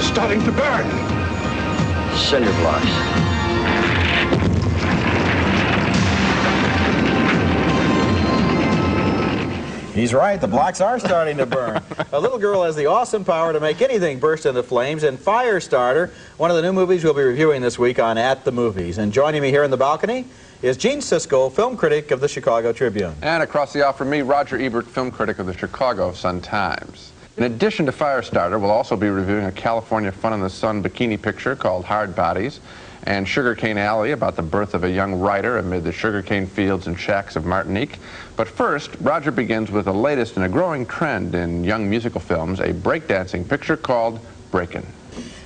are starting to burn. Cinder blocks. He's right, the blocks are starting to burn. A little girl has the awesome power to make anything burst into flames in Firestarter, one of the new movies we'll be reviewing this week on At the Movies. And joining me here in the balcony is Gene Siskel, film critic of the Chicago Tribune. And across the aisle from me, Roger Ebert, film critic of the Chicago Sun-Times. In addition to Firestarter, we'll also be reviewing a California Fun in the Sun bikini picture called Hard Bodies, and Sugarcane Alley, about the birth of a young writer amid the sugarcane fields and shacks of Martinique. But first, Roger begins with the latest in a growing trend in young musical films, a breakdancing picture called Breakin.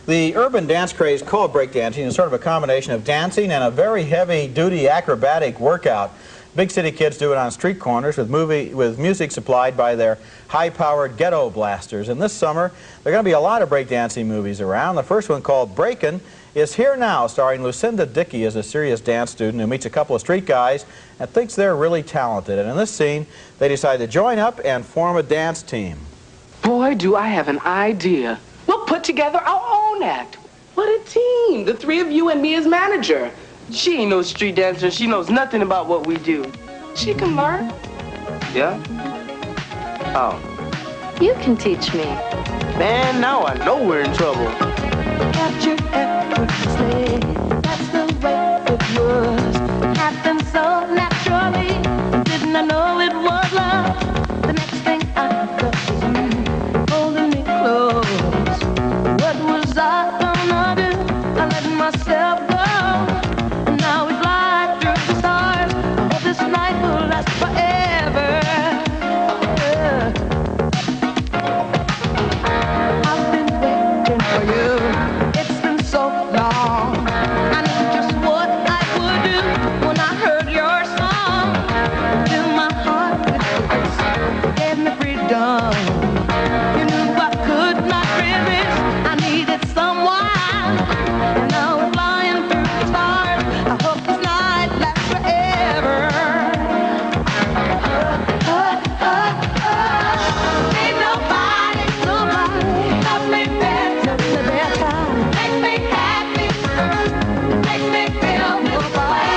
The urban dance craze called breakdancing is sort of a combination of dancing and a very heavy-duty acrobatic workout. Big city kids do it on street corners with music supplied by their high-powered ghetto blasters. And this summer, there are going to be a lot of breakdancing movies around. The first one, called Breakin', is here now, starring Lucinda Dickey as a serious dance student who meets a couple of street guys and thinks they're really talented. And in this scene, they decide to join up and form a dance team. Boy, do I have an idea. We'll put together our own act. What a team. The three of you and me as manager. She ain't no street dancer. She knows nothing about what we do. She can learn. Yeah? Oh. You can teach me. Man, now I know we're in trouble. Capture effortlessly. That's the way it was. It happened so naturally. Didn't I know it was love? The next thing I got was you holding me close. What was I gonna do? I let myself go. And now we fly through the stars. Oh, this night will last forever. I've been waiting for you. It's been so long. I knew just what I would do when I heard your song. Fill my heart with bliss, gave me freedom. You knew I could not resist. I needed someone, and now we're flying through the stars. I hope this night lasts forever. Ain't nobody love me better. Makes me happy, makes me feel this way.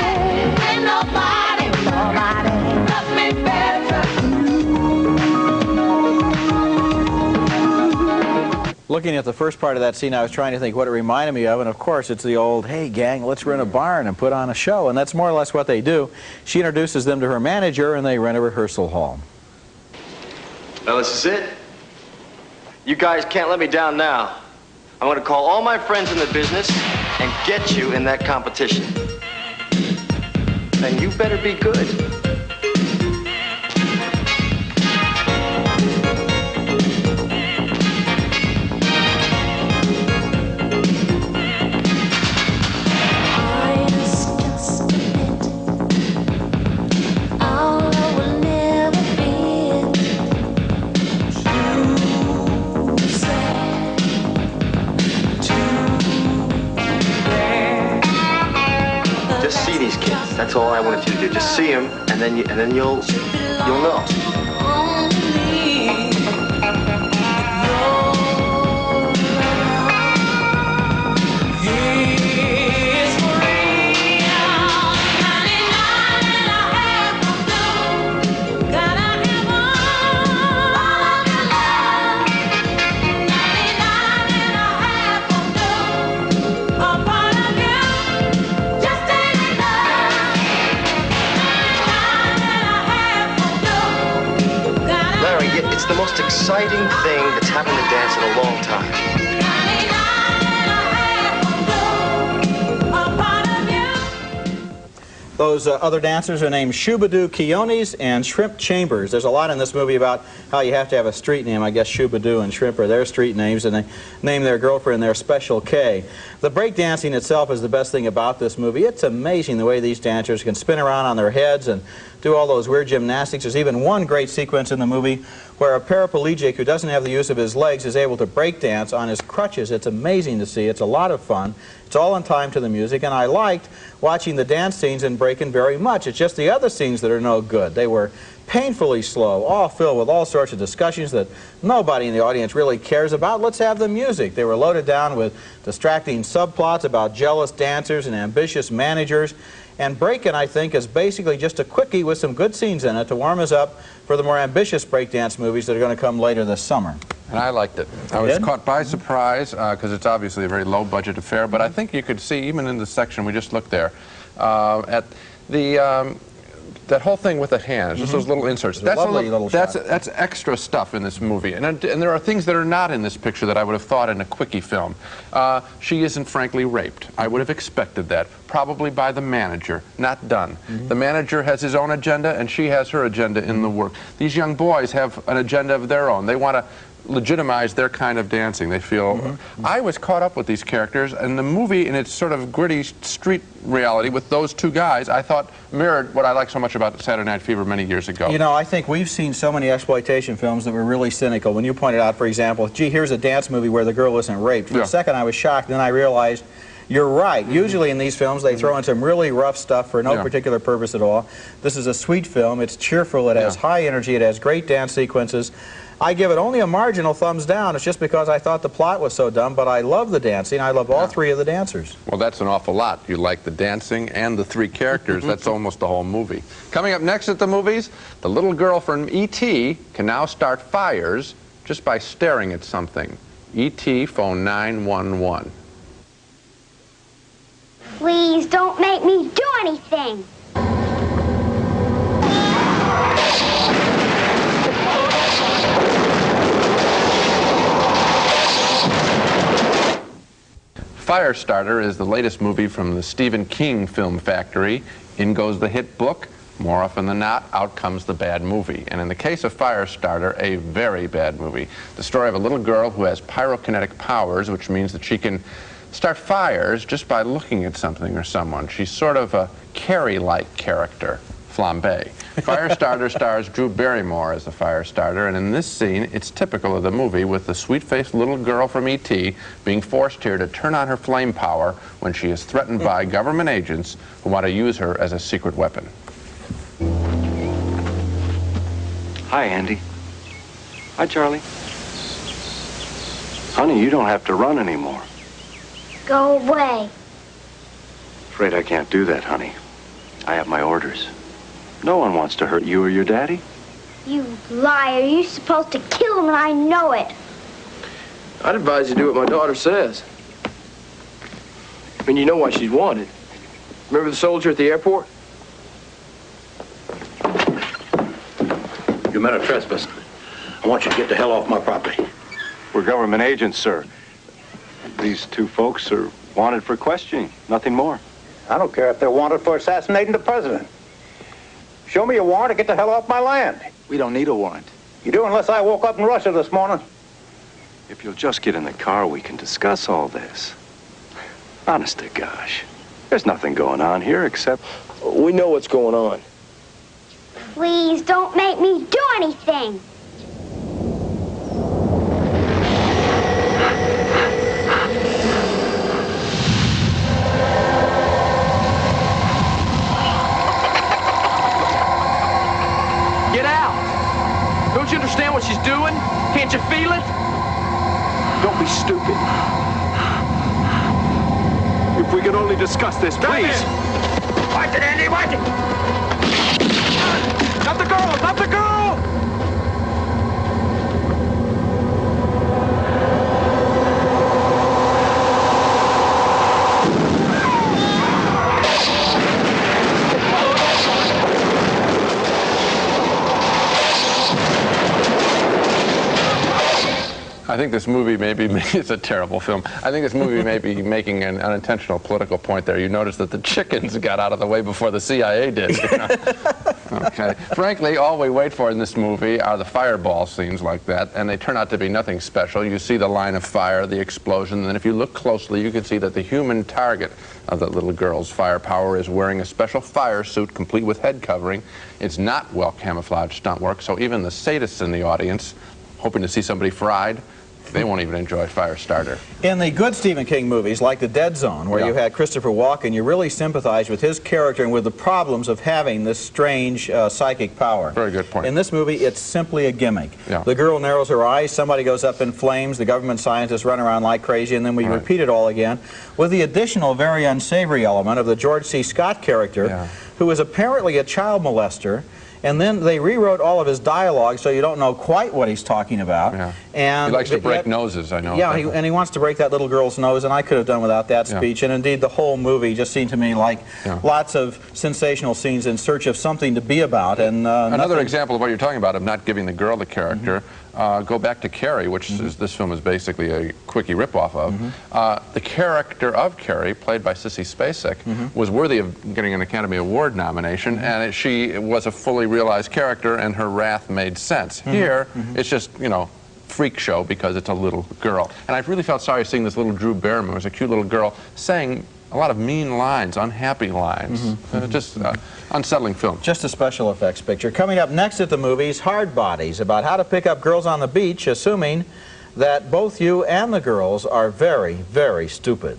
Ain't nobody love me better. Looking at the first part of that scene, I was trying to think what it reminded me of, and of course it's the old, hey gang, let's rent a barn and put on a show, and that's more or less what they do. She introduces them to her manager, and they rent a rehearsal hall. Well, this is it. You guys can't let me down now. I'm going to call all my friends in the business and get you in that competition. And you better be good. Just see these kids. That's all I wanted you to do. Just see them, and then you'll know. It's the most exciting thing that's happened to dance in a long time. Those other dancers are named Shubadoo Keonis and Shrimp Chambers. There's a lot in this movie about how you have to have a street name. I guess Shubadoo and Shrimp are their street names, and they name their girlfriend their Special K. The breakdancing itself is the best thing about this movie. It's amazing the way these dancers can spin around on their heads and do all those weird gymnastics. There's even one great sequence in the movie where a paraplegic who doesn't have the use of his legs is able to break dance on his crutches. It's amazing to see. It's a lot of fun. It's all in time to the music, and I liked watching the dance scenes in Breakin' very much. It's just the other scenes that are no good. They were painfully slow, all filled with all sorts of discussions that nobody in the audience really cares about. Let's have the music. They were loaded down with distracting subplots about jealous dancers and ambitious managers. And Breakin, I think, is basically just a quickie with some good scenes in it to warm us up for the more ambitious breakdance movies that are going to come later this summer. And I liked it. I was caught by surprise because it's obviously a very low-budget affair, but I think you could see, even in the section we just looked there, at the that whole thing with the hands, just those little inserts. That's extra stuff in this movie. And there are things that are not in this picture that I would have thought in a quickie film. She isn't frankly raped. I would have expected that. Probably by the manager. Not done. The manager has his own agenda, and she has her agenda in the work. These young boys have an agenda of their own. They want to legitimize their kind of dancing. They feel... I was caught up with these characters, and the movie in its sort of gritty street reality with those two guys, I thought mirrored what I liked so much about Saturday Night Fever many years ago. You know, I think we've seen so many exploitation films that were really cynical. When you pointed out, for example, gee, here's a dance movie where the girl isn't raped. For a second I was shocked, then I realized you're right. Usually in these films they throw in some really rough stuff for no particular purpose at all. This is a sweet film. It's cheerful. It has high energy. It has great dance sequences. I give it only a marginal thumbs down. It's just because I thought the plot was so dumb, but I love the dancing. I love all three of the dancers. Well, that's an awful lot. You like the dancing and the three characters. That's almost the whole movie. Coming up next at the movies, the little girl from E.T. can now start fires just by staring at something. E.T. phone 911. Please don't make me do anything. Firestarter is the latest movie from the Stephen King film factory. In goes the hit book. More often than not, out comes the bad movie. And in the case of Firestarter, a very bad movie. The story of a little girl who has pyrokinetic powers, which means that she can start fires just by looking at something or someone. She's sort of a Carrie-like character. Flambe. Firestarter stars Drew Barrymore as the Firestarter, and in this scene, it's typical of the movie, with the sweet-faced little girl from E.T. being forced here to turn on her flame power when she is threatened by government agents who want to use her as a secret weapon. Hi, Andy. Hi, Charlie. Honey, you don't have to run anymore. Go away. Afraid I can't do that, honey. I have my orders. No one wants to hurt you or your daddy. You liar. You're supposed to kill him, and I know it. I'd advise you do what my daughter says. I mean, you know why she's wanted. Remember the soldier at the airport? You met a trespasser. I want you to get the hell off my property. We're government agents, sir. These two folks are wanted for questioning, nothing more. I don't care if they're wanted for assassinating the president. Show me a warrant to get the hell off my land. We don't need a warrant. You do unless I woke up in Russia this morning. If you'll just get in the car, we can discuss all this. Honest to gosh. There's nothing going on here except... We know what's going on. Please don't make me do anything. Get out! Don't you understand what she's doing? Can't you feel it? Don't be stupid. If we could only discuss this, please. Watch it, Andy, watch it! Not the girl! Not the girl! I think this movie may be, it's a terrible film. I think this movie may be making an unintentional political point there. You notice that the chickens got out of the way before the CIA did. You know? Okay. Frankly, all we wait for in this movie are the fireball scenes like that, and they turn out to be nothing special. You see the line of fire, the explosion, and then if you look closely, you can see that the human target of that little girl's firepower is wearing a special fire suit complete with head covering. It's not well camouflaged stunt work, so even the sadists in the audience, hoping to see somebody fried, they won't even enjoy Firestarter. In the good Stephen King movies, like The Dead Zone, where you had Christopher Walken, you really sympathize with his character and with the problems of having this strange psychic power. Very good point. In this movie, it's simply a gimmick. Yeah. The girl narrows her eyes, somebody goes up in flames, the government scientists run around like crazy, and then we repeat it all again, with the additional very unsavory element of the George C. Scott character, who is apparently a child molester. And then they rewrote all of his dialogue so you don't know quite what he's talking about. Yeah. And he likes to break noses, I know. Yeah, and he wants to break that little girl's nose, and I could have done without that speech. And indeed, the whole movie just seemed to me like lots of sensational scenes in search of something to be about. And another example of what you're talking about, of not giving the girl the character, go back to Carrie, which is, this film is basically a quickie ripoff of. The character of Carrie, played by Sissy Spacek, was worthy of getting an Academy Award nomination, and she was a fully realized character, and her wrath made sense. Here, it's just, you know, freak show because it's a little girl. And I really felt sorry seeing this little Drew Barrymore, who was a cute little girl, saying a lot of mean lines, unhappy lines. Just unsettling film. Just a special effects picture. Coming up next at the movies, Hard Bodies, about how to pick up girls on the beach, assuming that both you and the girls are very, very stupid.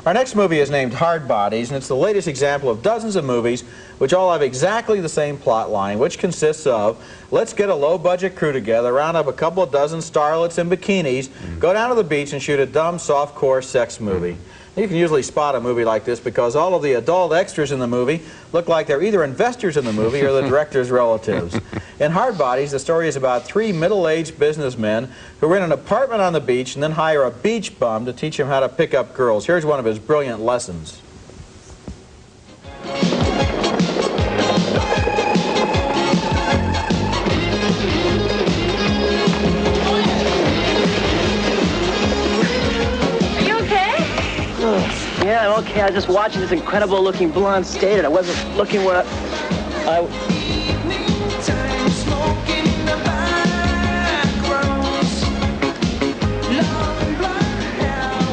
Our next movie is named Hard Bodies, and it's the latest example of dozens of movies which all have exactly the same plot line, which consists of, let's get a low-budget crew together, round up a couple of dozen starlets in bikinis, go down to the beach and shoot a dumb, soft-core sex movie. You can usually spot a movie like this because all of the adult extras in the movie look like they're either investors in the movie or the director's relatives. In Hard Bodies, the story is about three middle-aged businessmen who rent an apartment on the beach and then hire a beach bum to teach him how to pick up girls. Here's one of his brilliant lessons. Yeah, I'm okay. I was just watching this incredible-looking blonde skater. I wasn't looking where I...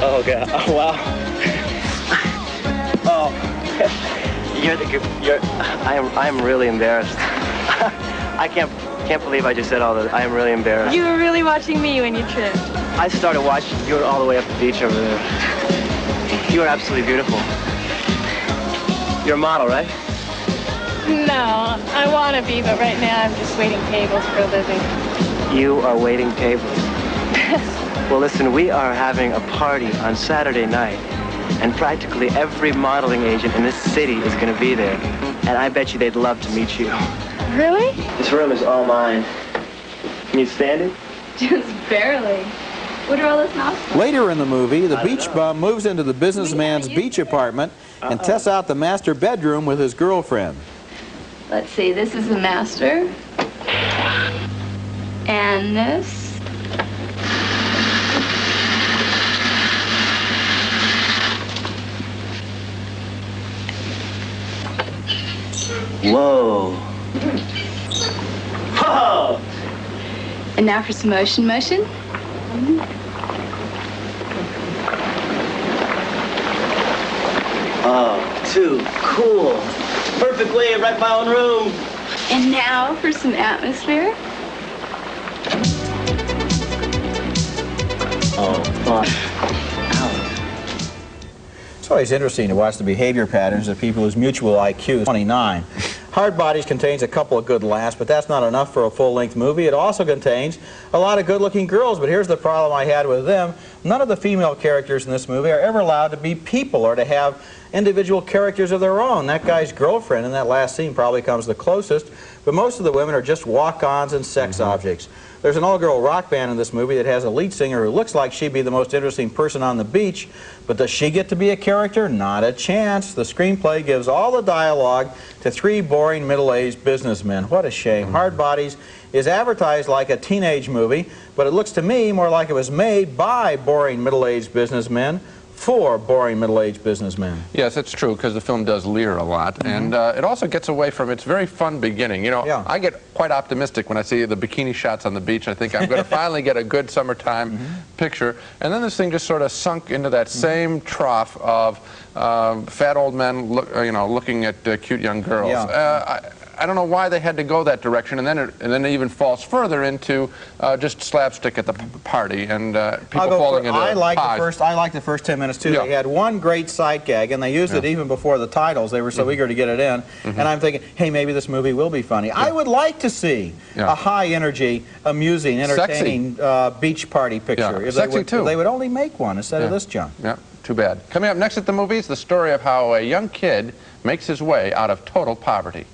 Oh, God. Oh, wow. Oh. I am really embarrassed. I can't believe I just said all that. I am really embarrassed. You were really watching me when you tripped. I started watching you all the way up the beach over there. You are absolutely beautiful. You're a model, right? No, I want to be, but right now I'm just waiting tables for a living. You are waiting tables. Well, listen, we are having a party on Saturday night, and practically every modeling agent in this city is going to be there. And I bet you they'd love to meet you. Really? This room is all mine. Can you stand it? Just barely. What are all those mouths? Later in the movie, the beach bum moves into the businessman's beach apartment and tests out the master bedroom with his girlfriend. Let's see, this is the master. And this. Whoa. Whoa! And now for some motion. Oh, too cool. Perfect way to write my own room. And now for some atmosphere. Oh, fuck. It's always interesting to watch the behavior patterns of people whose mutual IQ is 29. Hard Bodies contains a couple of good laughs, but that's not enough for a full-length movie. It also contains a lot of good-looking girls, but here's the problem I had with them. None of the female characters in this movie are ever allowed to be people or to have individual characters of their own. That guy's girlfriend in that last scene probably comes the closest, but most of the women are just walk-ons and sex objects. There's an all-girl rock band in this movie that has a lead singer who looks like she'd be the most interesting person on the beach, but does she get to be a character? Not a chance. The screenplay gives all the dialogue to three boring middle-aged businessmen. What a shame. Hard Bodies is advertised like a teenage movie, but it looks to me more like it was made by boring middle-aged businessmen for boring middle-aged businessmen. Yes, it's true, because the film does leer a lot, and it also gets away from its very fun beginning. You know, I get quite optimistic when I see the bikini shots on the beach. I think I'm going to finally get a good summertime picture, and then this thing just sort of sunk into that same trough of fat old men, looking at cute young girls. I don't know why they had to go that direction, and then it even falls further into just slapstick at the party and people falling into I like the first 10 minutes too. They had one great sight gag, and they used it even before the titles. They were so eager to get it in, and I'm thinking, hey, maybe this movie will be funny. I would like to see a high-energy, amusing, entertaining beach party picture. If they would only make one instead of this junk. Yeah, too bad. Coming up next at the movies, the story of how a young kid makes his way out of total poverty.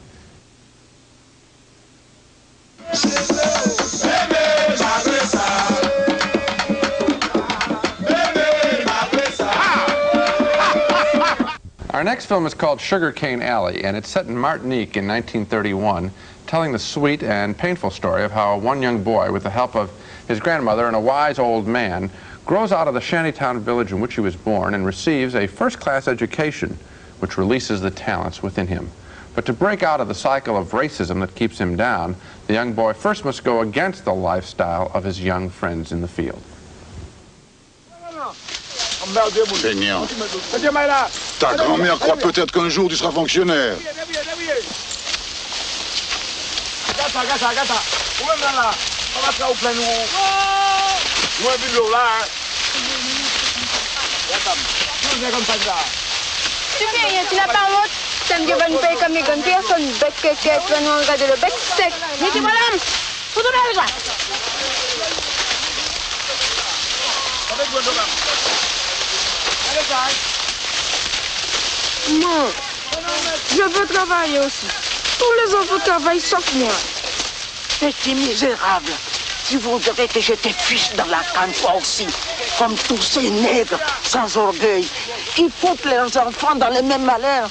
Our next film is called Sugarcane Alley, and it's set in Martinique in 1931, telling the sweet and painful story of how one young boy, with the help of his grandmother and a wise old man, grows out of the shantytown village in which he was born and receives a first-class education which releases the talents within him. But to break out of the cycle of racism that keeps him down, the young boy first must go against the lifestyle of his young friends in the field. Feignant. Ta grand-mère croit peut-être qu'un jour tu seras fonctionnaire. Tu n'as pas honte? T'aimes bien bonne paye comme les bonnes personnes, bec quéquette, venons regarder le bec sec. Mais dis madame, faut donner avec moi. Moi, je veux travailler aussi. Tous les enfants travaillent sauf moi. Petit misérable, tu voudrais que je te fiche dans la canne toi aussi, comme tous ces nègres sans orgueil. Ils foutent leurs enfants dans le même malheur.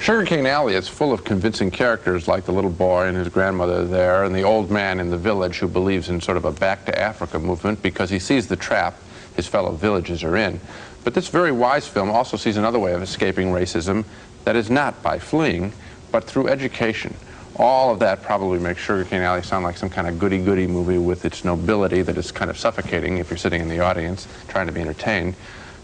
Sugarcane Alley is full of convincing characters like the little boy and his grandmother there and the old man in the village who believes in sort of a back to Africa movement because he sees the trap his fellow villagers are in. But this very wise film also sees another way of escaping racism that is not by fleeing, but through education. All of that probably makes Sugarcane Alley sound like some kind of goody-goody movie with its nobility that is kind of suffocating if you're sitting in the audience trying to be entertained.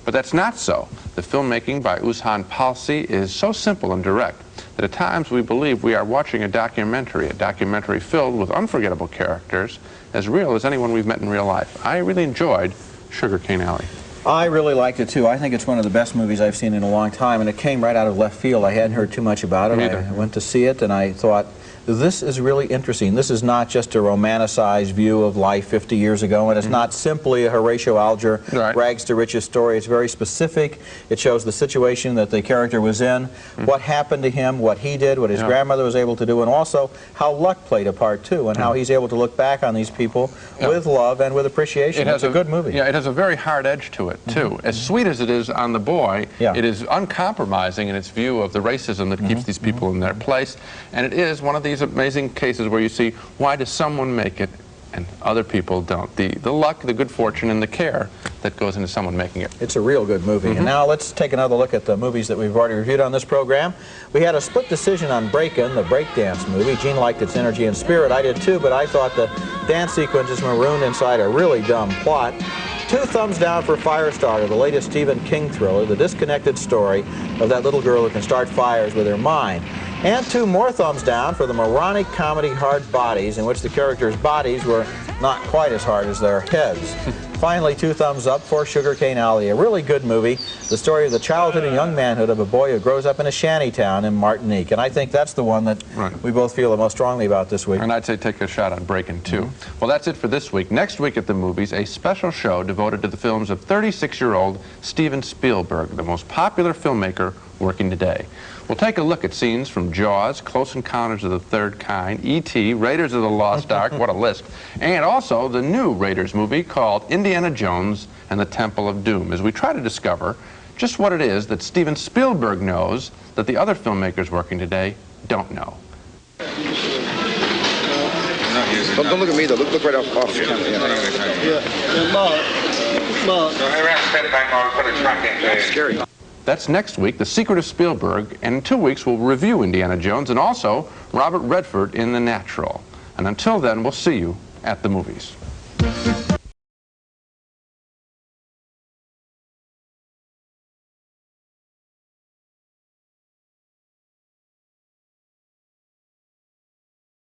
But that's not so. The filmmaking by Uzhan Palsi is so simple and direct that at times we believe we are watching a documentary filled with unforgettable characters as real as anyone we've met in real life. I really enjoyed Sugarcane Alley. I really liked it too. I think it's one of the best movies I've seen in a long time, and it came right out of left field. I hadn't heard too much about it. I went to see it and I thought, this is really interesting. This is not just a romanticized view of life 50 years ago, and it's not simply a Horatio Alger rags to riches story. It's very specific. It shows the situation that the character was in, what happened to him, what he did, what his grandmother was able to do, and also how luck played a part too, and how he's able to look back on these people with love and with appreciation. It's a good movie. Yeah, it has a very hard edge to it too. As sweet as it is on the boy, it is uncompromising in its view of the racism that keeps these people in their place, and it is one of these amazing cases where you see, why does someone make it and other people don't? The luck, the good fortune, and the care that goes into someone making it. It's a real good movie. And now let's take another look at the movies that we've already reviewed on this program. We had a split decision on Breakin, the breakdance movie. Gene liked its energy and spirit. I did too, but I thought the dance sequences marooned inside a really dumb plot. 2 thumbs down for Firestarter, the latest Stephen King thriller, the disconnected story of that little girl who can start fires with her mind. And 2 more thumbs down for the moronic comedy Hard Bodies, in which the characters' bodies were not quite as hard as their heads. Finally, 2 thumbs up for Sugarcane Alley, a really good movie, the story of the childhood and young manhood of a boy who grows up in a shanty town in Martinique. And I think that's the one that we both feel the most strongly about this week. And I'd say take a shot on Breakin' too. Well, that's it for this week. Next week at the movies, a special show devoted to the films of 36-year-old Steven Spielberg, the most popular filmmaker working today. We'll take a look at scenes from Jaws, Close Encounters of the Third Kind, E.T., Raiders of the Lost Ark, what a list, and also the new Raiders movie called Indiana Jones and the Temple of Doom, as we try to discover just what it is that Steven Spielberg knows that the other filmmakers working today don't know. Don't look at me though, look right off camera. Yeah. Scary. That's next week, The Secret of Spielberg, and in 2 weeks we'll review Indiana Jones and also Robert Redford in The Natural. And until then, we'll see you at the movies.